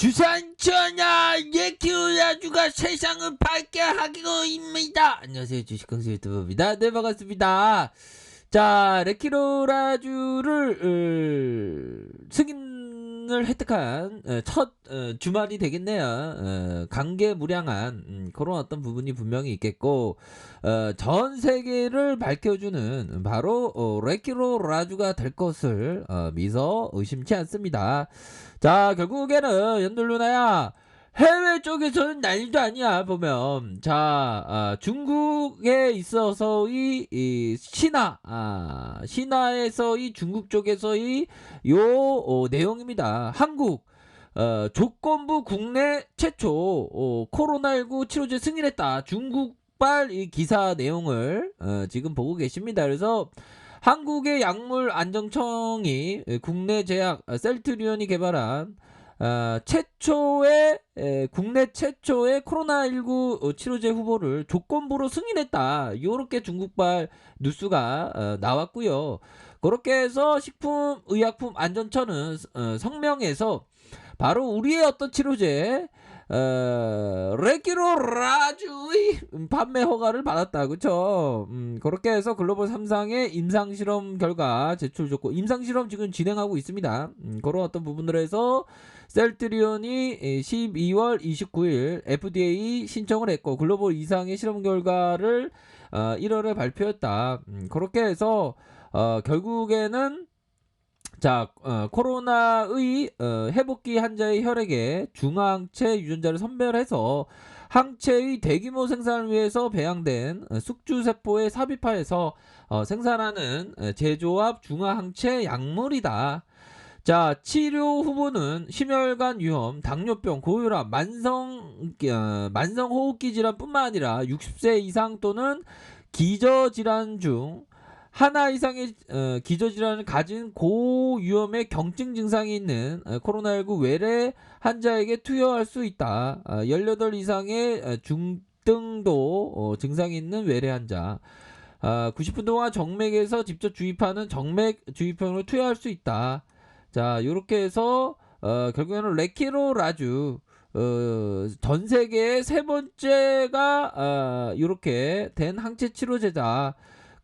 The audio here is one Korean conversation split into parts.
주산 전야 레키로라주가 세상을 밝게 하기로입니다. 안녕하세요, 주식강수 유튜브입니다. 네, 반갑습니다. 자, 레키로라주를 승인을 획득한 첫 주말이 되겠네요. 강계무량한 그런 어떤 부분이 분명히 있겠고, 전 세계를 밝혀주는 바로 레키로라주가 될 것을 미서 의심치 않습니다. 자, 결국에는 연돌루나야 해외 쪽에서는 난리도 아니야. 보면 자, 중국에 있어서의 이 신화에서의 중국 쪽에서의 요 내용입니다. 한국 조건부 국내 최초 코로나19 치료제 승인했다. 중국발 이 기사 내용을 지금 보고 계십니다. 그래서 한국의 약물안정청이 국내 제약 셀트리온이 개발한 국내 최초의 코로나19 치료제 후보를 조건부로 승인했다. 요렇게 중국발 뉴스가 나왔고요. 그렇게 해서 식품의약품안전처는 성명에서 바로 우리의 어떤 치료제 레기로라주의 판매 허가를 받았다. 그쵸? 그렇게 해서 글로벌 3상의 임상실험 결과 제출됐고, 임상실험 지금 진행하고 있습니다. 그런 어떤 부분들에서 셀트리온이 12월 29일 FDA 신청을 했고, 글로벌 2상의 실험 결과를 1월에 발표했다. 그렇게 해서 결국에는 자, 코로나의 회복기 환자의 혈액에 중화항체 유전자를 선별해서 항체의 대규모 생산을 위해서 배양된 숙주세포에 삽입하여서 생산하는 제조합 중화항체 약물이다. 자, 치료 후보는 심혈관 위험, 당뇨병, 고혈압, 만성호흡기 질환뿐만 아니라 60세 이상 또는 기저질환 중 하나 이상의 기저질환을 가진 고위험의 경증 증상이 있는 코로나19 외래 환자에게 투여할 수 있다. 18 이상의 중등도 증상이 있는 외래 환자, 90분 동안 정맥에서 직접 주입하는 정맥 주입형으로 투여할 수 있다. 자, 요렇게 해서 결국에는 레키로라주 전 세계의 세 번째가 이렇게 된 항체 치료제다.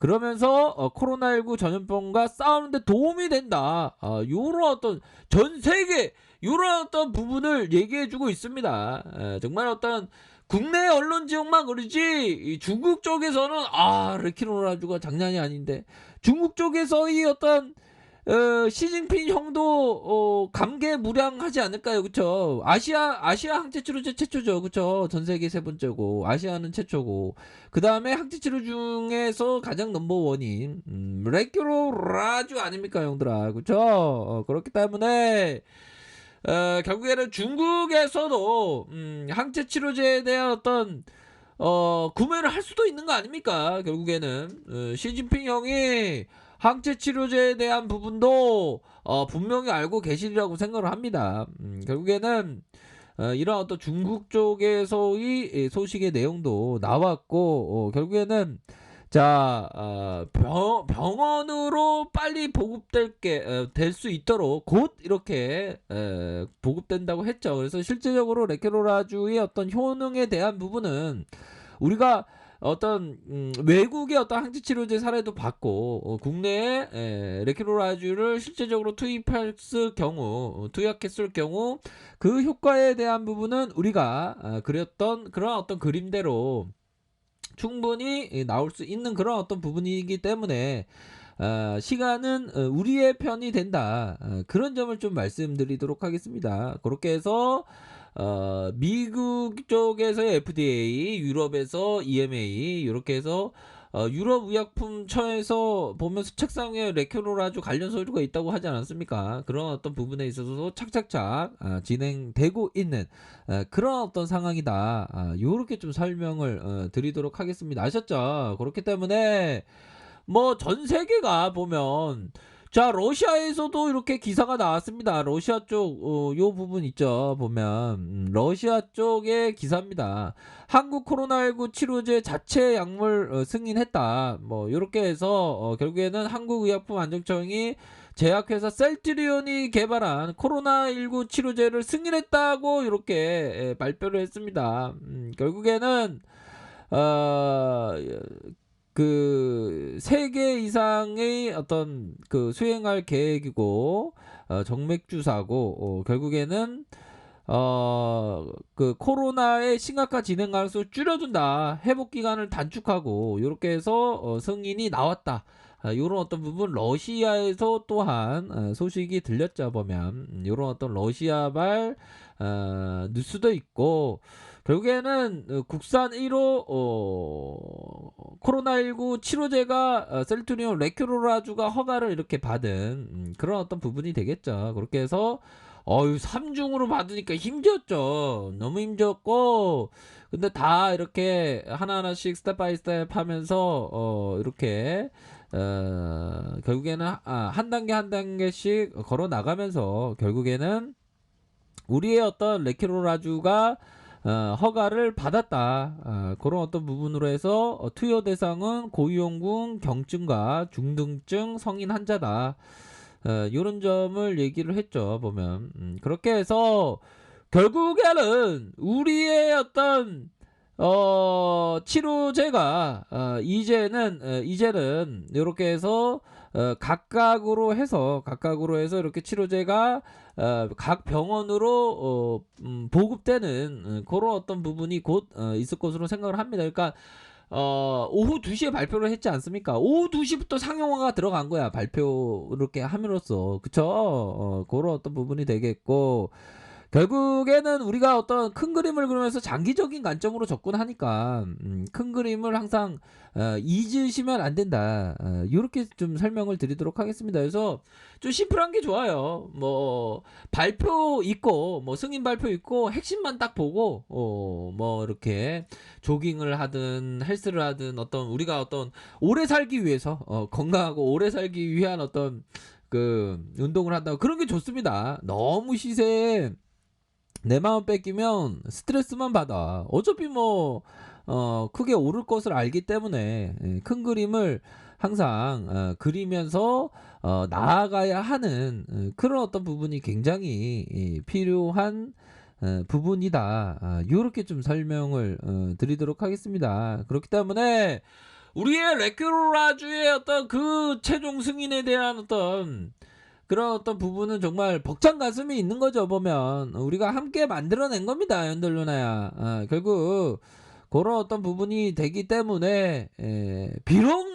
그러면서 코로나19 전염병과 싸우는데 도움이 된다. 요런 어떤 전 세계 요런 어떤 부분을 얘기해주고 있습니다. 정말 어떤 국내 언론 지역만 그러지 중국 쪽에서는 레키로라주가 장난이 아닌데, 중국 쪽에서의 어떤 시진핑 형도 감개무량하지 않을까요? 그쵸? 아시아 항체 치료제 최초죠. 그쵸? 전 세계 세 번째고 아시아는 최초고, 그 다음에 항체 치료 중에서 가장 넘버원인 레큐로라주 아닙니까, 형들아? 그쵸? 그렇기 때문에 결국에는 중국에서도 항체 치료제에 대한 어떤 구매를 할 수도 있는 거 아닙니까? 결국에는 시진핑 형이 항체 치료제에 대한 부분도 분명히 알고 계시리라고 생각을 합니다. 결국에는 이런 어떤 중국 쪽에서의 소식의 내용도 나왔고, 결국에는 자, 병원으로 빨리 될 수 있도록 곧 이렇게 보급된다고 했죠. 그래서 실질적으로 레케로라주의 어떤 효능에 대한 부분은 우리가 어떤 외국의 어떤 항체 치료제 사례도 봤고, 국내에 레키로라주를 실제적으로 투약했을 경우 그 효과에 대한 부분은 우리가 그렸던 그런 어떤 그림대로 충분히 나올 수 있는 그런 어떤 부분이기 때문에 시간은 우리의 편이 된다. 그런 점을 좀 말씀드리도록 하겠습니다. 그렇게 해서 미국 쪽에서의 FDA, 유럽에서 EMA, 이렇게 해서 유럽의약품처에서 보면 책상 위에 레큐로라주 관련 서류가 있다고 하지 않았습니까? 그런 어떤 부분에 있어서도 착착착 진행되고 있는 그런 어떤 상황이다. 요렇게 좀 설명을 드리도록 하겠습니다. 아셨죠? 그렇기 때문에 뭐 전 세계가 보면, 자, 러시아에서도 이렇게 기사가 나왔습니다. 러시아 쪽, 요 부분 있죠. 보면, 러시아 쪽의 기사입니다. 한국 코로나19 치료제 자체 약물 승인했다. 뭐, 요렇게 해서, 결국에는 한국의약품안정청이 제약회사 셀트리온이 개발한 코로나19 치료제를 승인했다고 이렇게 발표를 했습니다. 결국에는 어, 그 3개 이상의 어떤 그 수행할 계획이고 정맥주 사고 결국에는 그 코로나의 심각한 진행 가능성을 줄여준다. 회복 기간을 단축하고 이렇게 해서 승인이 나왔다. 요런 어떤 부분 러시아에서 또한 소식이 들렸죠 보면 요런 어떤 러시아발 뉴스도 있고 결국에는 국산 1호 코로나19 치료제가 셀트리온 레큐로라주가 허가를 이렇게 받은 그런 어떤 부분이 되겠죠. 그렇게 해서 3중으로 받으니까 힘들었죠. 너무 힘들었고 근데 다 이렇게 하나하나씩 스텝 바이 스텝 하면서 이렇게 결국에는 한 단계 한 단계씩 걸어 나가면서 결국에는 우리의 어떤 레키로라주가 허가를 받았다. 그런 어떤 부분으로 해서 투여 대상은 고위험군 경증과 중등증 성인 환자다. 요런 점을 얘기를 했죠 보면 그렇게 해서 결국에는 우리의 어떤 치료제가 이제는 이렇게 해서 각각으로 해서 이렇게 치료제가 각 병원으로 보급되는 그런 어떤 부분이 곧 있을 것으로 생각을 합니다. 그러니까 오후 2시에 발표를 했지 않습니까? 오후 2시부터 상용화가 들어간 거야. 발표 이렇게 함으로써. 그쵸? 그런 어떤 부분이 되겠고 결국에는 우리가 어떤 큰 그림을 그리면서 장기적인 관점으로 접근하니까 큰 그림을 항상 잊으시면 안 된다. 이렇게 좀 설명을 드리도록 하겠습니다. 그래서 좀 심플한 게 좋아요. 뭐 발표 있고 뭐 승인 발표 있고 핵심만 딱 보고 뭐 이렇게 조깅을 하든 헬스를 하든 어떤 우리가 어떤 오래 살기 위해서 건강하고 오래 살기 위한 어떤 그 운동을 한다고 그런 게 좋습니다. 너무 시세에 내 마음 뺏기면 스트레스만 받아. 어차피 뭐 크게 오를 것을 알기 때문에 큰 그림을 항상 그리면서 나아가야 하는 그런 어떤 부분이 굉장히 필요한 부분이다. 요렇게 좀 설명을 드리도록 하겠습니다. 그렇기 때문에 우리의 레큐라주의 어떤 그 최종 승인에 대한 어떤 그런 어떤 부분은 정말 벅찬 가슴이 있는 거죠 보면 우리가 함께 만들어낸 겁니다 연들 누나야. 결국 그런 어떤 부분이 되기 때문에 비록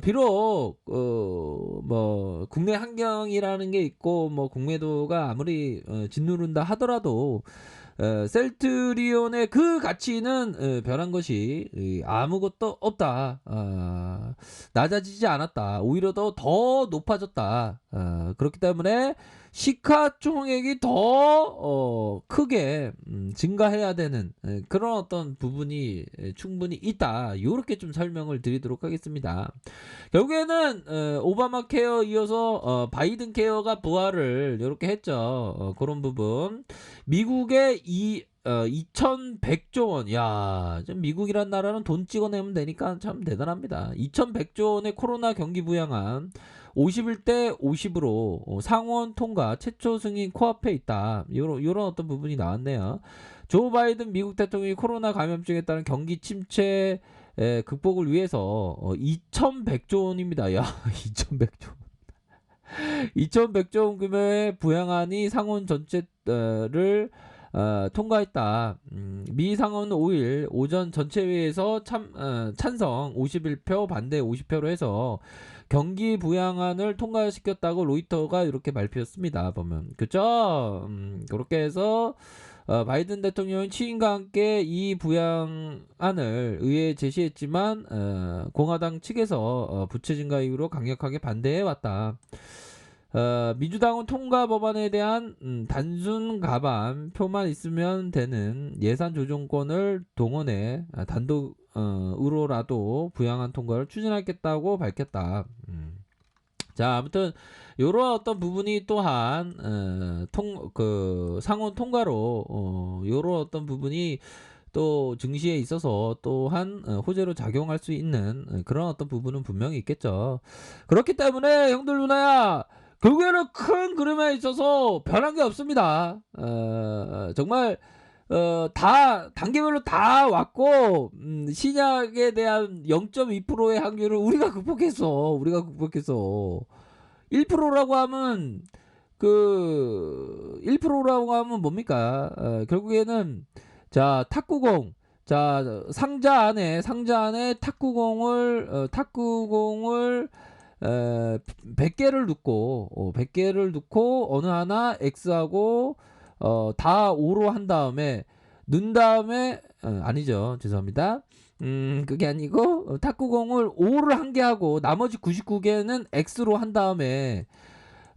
비록 뭐 국내 환경이라는 게 있고 뭐 국내도가 아무리 짓누른다 하더라도 셀트리온의 그 가치는 변한 것이 아무것도 없다. 낮아지지 않았다. 오히려 더 높아졌다. 그렇기 때문에 시가총액이 더 크게 증가해야 되는 그런 어떤 부분이 충분히 있다. 이렇게 좀 설명을 드리도록 하겠습니다. 결국에는 오바마 케어 이어서 바이든 케어가 부활을 이렇게 했죠. 그런 부분. 미국의 2100조 원. 야, 미국이란 나라는 돈 찍어내면 되니까 참 대단합니다. 2100조 원의 코로나 경기 부양안 51대 50으로 상원 통과 최초 승인 코앞에 있다. 요런 어떤 부분이 나왔네요. 조 바이든 미국 대통령이 코로나 감염증에 따른 경기 침체 극복을 위해서 2100조 원입니다. 야, 2100조 원. 2100조 원 규모의 부양안이 상원 전체를 통과했다. 미 상원 5일 오전 전체회의에서 찬성 51표 반대 50표로 해서 경기 부양안을 통과시켰다고 로이터가 이렇게 발표했습니다. 보면 그죠? 그렇게 해서 바이든 대통령은 취임과 함께 이 부양안을 의회에 제시했지만 공화당 측에서 부채 증가 이후로 강력하게 반대해 왔다. 민주당은 통과 법안에 대한 단순 가반 표만 있으면 되는 예산 조정권을 동원해 단독으로라도 부양안 통과를 추진하겠다고 밝혔다. 자, 아무튼 요런 어떤 부분이 또한 상원 통과로 요런 어떤 부분이 또 증시에 있어서 또한 호재로 작용할 수 있는 그런 어떤 부분은 분명히 있겠죠. 그렇기 때문에 형들 누나야, 결국에는 큰 그림에 있어서 변한 게 없습니다. 정말 다 단계별로 다 왔고, 시작에 대한 0.2%의 확률을 우리가 극복했어. 1%라고 하면, 1%라고 하면 뭡니까? 결국에는, 자, 탁구공. 자, 상자 안에 탁구공을 100개를 넣고, 100개를 넣고, 어느 하나 X하고, 다 5로 한 다음에, 넣은 다음에, 아니죠. 죄송합니다. 그게 아니고, 탁구공을 5를 한 개 하고, 나머지 99개는 X로 한 다음에,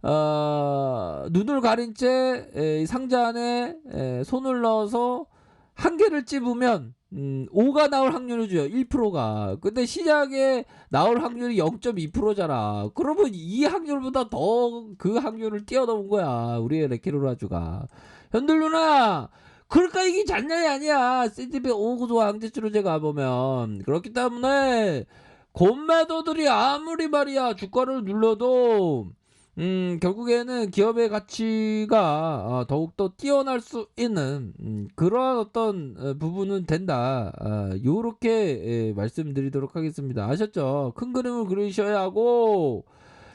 눈을 가린 채 상자 안에 손을 넣어서 한 개를 찝으면 5가 나올 확률이죠. 1%가. 근데 시작에 나올 확률이 0.2%잖아. 그러면 이 확률보다 더 그 확률을 뛰어넘은 거야. 우리의 레키로라주가. 현들 누나, 그러니까 이게 장난이 아니야. CDB 5구조 항제치료제 가보면. 그렇기 때문에 곰매도들이 아무리 말이야 주가를 눌러도 결국에는 기업의 가치가 더욱더 뛰어날 수 있는 그런 어떤 부분은 된다. 요렇게 말씀드리도록 하겠습니다. 아셨죠? 큰 그림을 그리셔야 하고,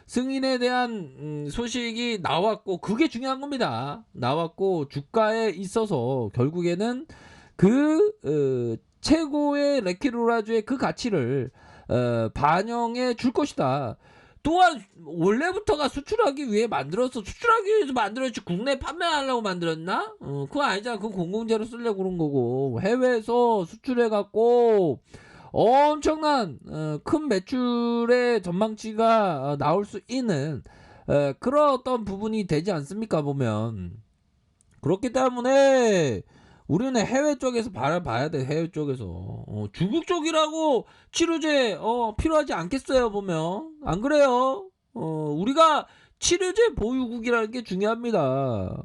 승인에 대한 소식이 나왔고, 그게 중요한 겁니다. 나왔고, 주가에 있어서 결국에는 최고의 레키로라주의 그 가치를 반영해 줄 것이다. 또한 원래부터가 수출하기 위해서 만들었지 국내 판매하려고 만들었나? 그거 아니잖아. 그건 공공재로 쓰려고 그런 거고, 해외에서 수출해 갖고 엄청난 큰 매출의 전망치가 나올 수 있는 그런 어떤 부분이 되지 않습니까, 보면. 그렇기 때문에 우리는 해외 쪽에서 봐야 돼. 해외 쪽에서 중국 쪽이라고 치료제 필요하지 않겠어요, 보면. 안 그래요? 우리가 치료제 보유국이라는 게 중요합니다.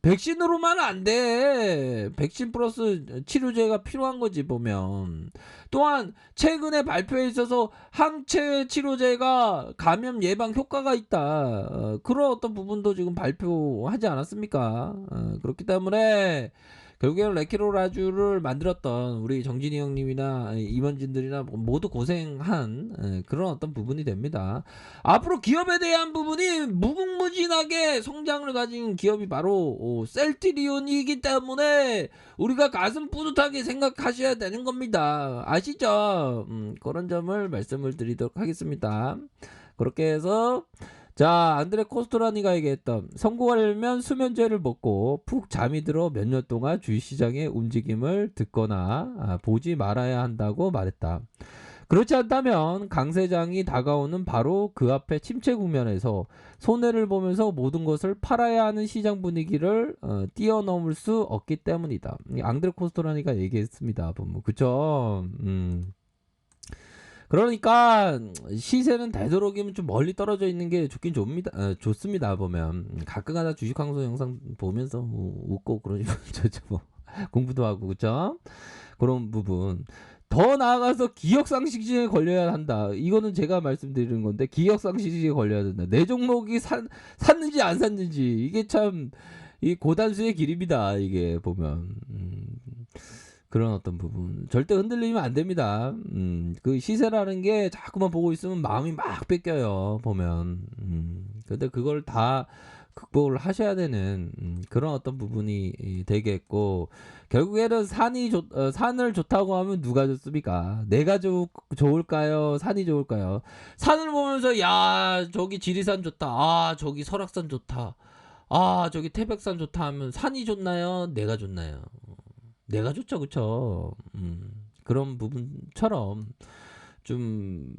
백신으로만 안 돼. 백신 플러스 치료제가 필요한 거지, 보면. 또한 최근에 발표에 있어서 항체 치료제가 감염 예방 효과가 있다. 그런 어떤 부분도 지금 발표하지 않았습니까? 그렇기 때문에 결국에는 레키로라주를 만들었던 우리 정진이 형님이나 임원진들이나 모두 고생한 그런 어떤 부분이 됩니다. 앞으로 기업에 대한 부분이 무궁무진하게 성장을 가진 기업이 바로 셀트리온이기 때문에 우리가 가슴 뿌듯하게 생각하셔야 되는 겁니다. 아시죠? 그런 점을 말씀을 드리도록 하겠습니다. 그렇게 해서, 자, 안드레 코스토라니가 얘기했던, 성공하려면 수면제를 먹고 푹 잠이 들어 몇 년 동안 주식시장의 움직임을 듣거나 보지 말아야 한다고 말했다. 그렇지 않다면 강세장이 다가오는 바로 그 앞에 침체 국면에서 손해를 보면서 모든 것을 팔아야 하는 시장 분위기를 뛰어넘을 수 없기 때문이다. 앙드레 코스토라니가 얘기했습니다. 보면 그쵸? 그러니까 시세는 되도록이면 좀 멀리 떨어져 있는 게 좋습니다. 보면 가끔가다 주식방송 영상 보면서 웃고 그러지 뭐 공부도 하고, 그쵸? 그런 부분. 더 나아가서 기억상실증에 걸려야 한다. 이거는 제가 말씀드리는 건데, 기억상실증에 걸려야 된다. 내 종목이 샀는지 안 샀는지, 이게 참 이 고단수의 길입니다. 이게 보면 그런 어떤 부분 절대 흔들리면 안 됩니다. 그 시세라는 게 자꾸만 보고 있으면 마음이 막 뺏겨요, 보면. 근데 그걸 다 극복을 하셔야 되는 그런 어떤 부분이 되겠고, 결국에는 산을 좋다고 하면 누가 좋습니까? 내가 좋을까요? 산이 좋을까요? 산을 보면서 야, 저기 지리산 좋다. 아, 저기 설악산 좋다. 아, 저기 태백산 좋다 하면 산이 좋나요? 내가 좋나요? 내가 좋죠, 그쵸? 그런 부분처럼 좀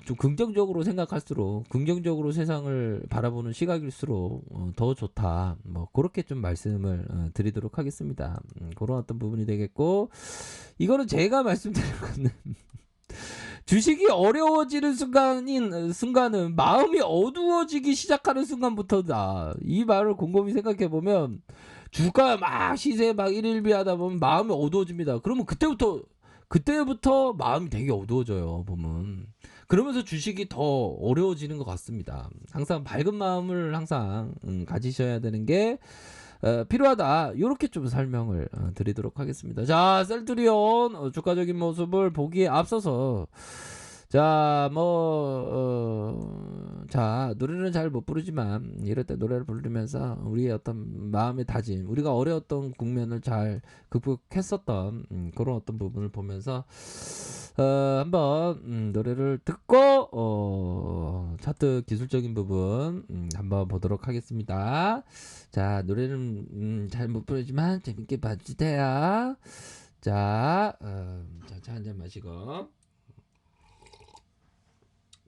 좀 긍정적으로 생각할수록, 긍정적으로 세상을 바라보는 시각일수록 더 좋다. 뭐 그렇게 좀 말씀을 드리도록 하겠습니다. 그런 어떤 부분이 되겠고, 이거는 제가 말씀드린 거는 주식이 어려워지는 순간은 마음이 어두워지기 시작하는 순간부터다. 이 말을 곰곰이 생각해 보면 주가 막 시세 막 일일비하다 보면 마음이 어두워집니다. 그러면 그때부터 마음이 되게 어두워져요, 보면. 그러면서 주식이 더 어려워지는 것 같습니다. 항상 밝은 마음을 항상 가지셔야 되는 게 필요하다. 이렇게 좀 설명을 드리도록 하겠습니다. 자, 셀트리온 주가적인 모습을 보기에 앞서서 자, 자, 노래는 잘 못 부르지만 이럴 때 노래를 부르면서 우리의 어떤 마음의 다짐, 우리가 어려웠던 국면을 잘 극복했었던 그런 어떤 부분을 보면서 한번 노래를 듣고 차트 기술적인 부분 한번 보도록 하겠습니다. 자, 노래는 잘 못 부르지만 재밌게 봐주세요. 자, 차 한잔 마시고.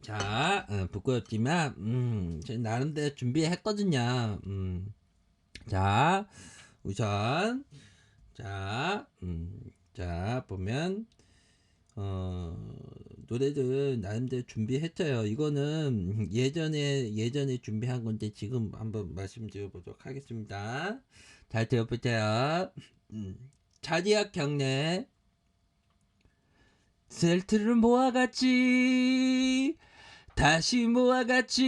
자, 부끄럽지만 저희 나름대로 준비했거든요. 자, 우선 자 보면 노래들 나름대로 준비했어요. 이거는 예전에 준비한 건데 지금 한번 말씀드려보도록 하겠습니다. 잘 들어보세요. 자리약 경례 셀트를 모아갔지, 다시 모아갔지,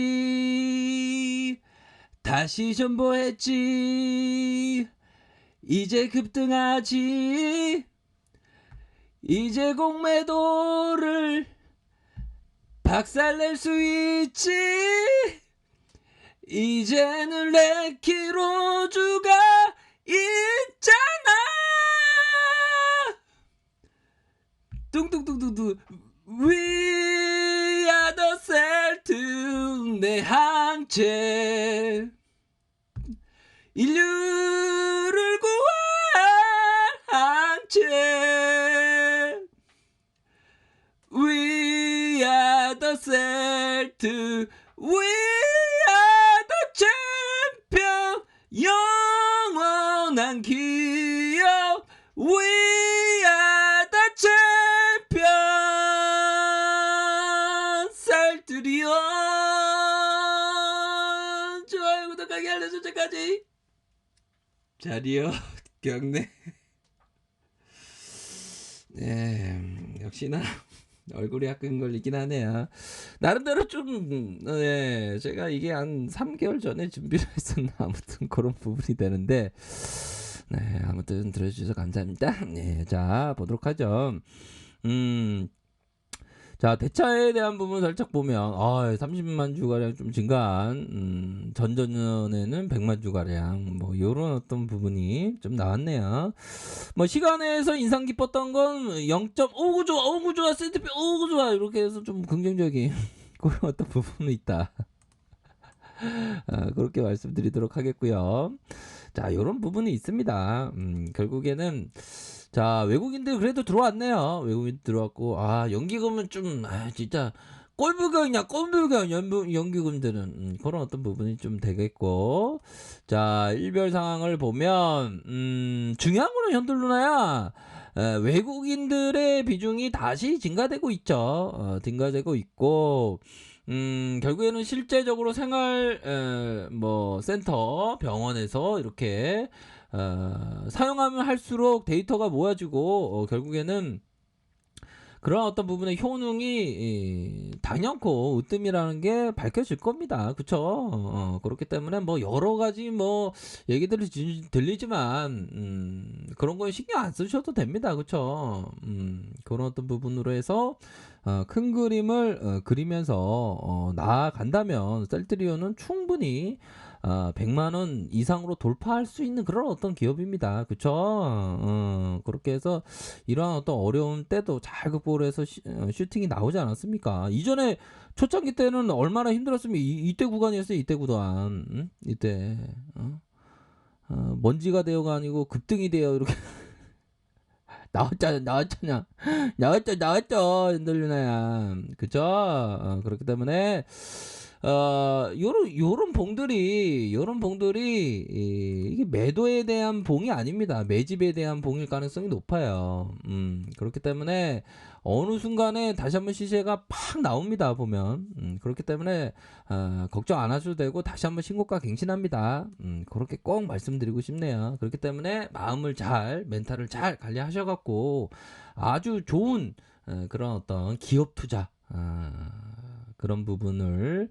다시 전보했지, 이제 급등하지, 이제 공매도를 박살낼 수 있지, 이제는 레키로주가 있잖아. 뚱뚱뚱뚱뚱 We are the 셀트 내 항체 인류를 구할 항체 We are the 셀트 We are the champion 영원한 기업 We are the champion 셀트리온 좋아요 구독하기 알람 설정까지 자리요 경례 네 역시나 얼굴이 약간 걸리긴 하네요. 나름대로 좀 제가 이게 한 3개월 전에 준비를 했었나 아무튼 그런 부분이 되는데 네 아무튼 들어주셔서 감사합니다. 네, 자 보도록 하죠. 자 대차에 대한 부분 살짝 보면 30만 주가량 좀 증가한 전전년에는 100만 주가량 뭐 요런 어떤 부분이 좀 나왔네요. 뭐 시간에서 인상 깊었던 건 0.59 좋아, 59 좋아, S&P 59 좋아 이렇게 해서 좀 긍정적인 그런 어떤 부분이 있다. 그렇게 말씀드리도록 하겠고요. 자 요런 부분이 있습니다. 결국에는 자 외국인들 그래도 들어왔네요. 외국인 들어왔고 연기금은 좀 진짜 꼴불견이냐 연기금들은 그런 어떤 부분이 좀 되겠고 자 일별 상황을 보면 중요한 거는 현돌루나야 외국인들의 비중이 다시 증가되고 있죠. 증가되고 있고 결국에는 실제적으로 생활 센터 병원에서 이렇게 사용하면 할수록 데이터가 모아지고 결국에는 그런 어떤 부분의 효능이 당연코 으뜸이라는 게 밝혀질 겁니다. 그쵸? 그렇기 때문에 뭐 여러 가지 뭐 얘기들이 들리지만 그런 거에 신경 안 쓰셔도 됩니다. 그쵸? 그런 어떤 부분으로 해서 큰 그림을 그리면서 나아간다면 셀트리온은 충분히 100만원 이상으로 돌파할 수 있는 그런 어떤 기업입니다. 그쵸? 그렇게 해서 이러한 어떤 어려운 때도 잘 극복을 해서 슈팅이 나오지 않았습니까? 이전에 초창기 때는 얼마나 힘들었으면 이때 구간이었어요. 이때 구간. 이때 먼지가 되어가 아니고 급등이 되어 이렇게 나왔죠 흔들리나야 그죠? 그렇기 때문에 요런 봉들이 이게 매도에 대한 봉이 아닙니다. 매집에 대한 봉일 가능성이 높아요. 그렇기 때문에 어느 순간에 다시 한번 시세가 팍 나옵니다, 보면. 그렇기 때문에 걱정 안 하셔도 되고 다시 한번 신고가 갱신합니다. 그렇게 꼭 말씀드리고 싶네요. 그렇기 때문에 마음을 잘, 멘탈을 잘 관리하셔 갖고 아주 좋은 그런 어떤 기업 투자 그런 부분을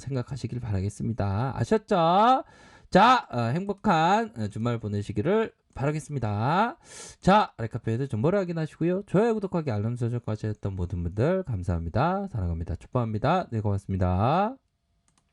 생각하시길 바라겠습니다. 아셨죠? 자, 행복한 주말 보내시기를 바라겠습니다. 자, 아래카페에서 정보를 확인하시고요. 좋아요, 구독하기, 알람 설정까지 했던 모든 분들 감사합니다. 사랑합니다. 축복합니다. 네, 고맙습니다.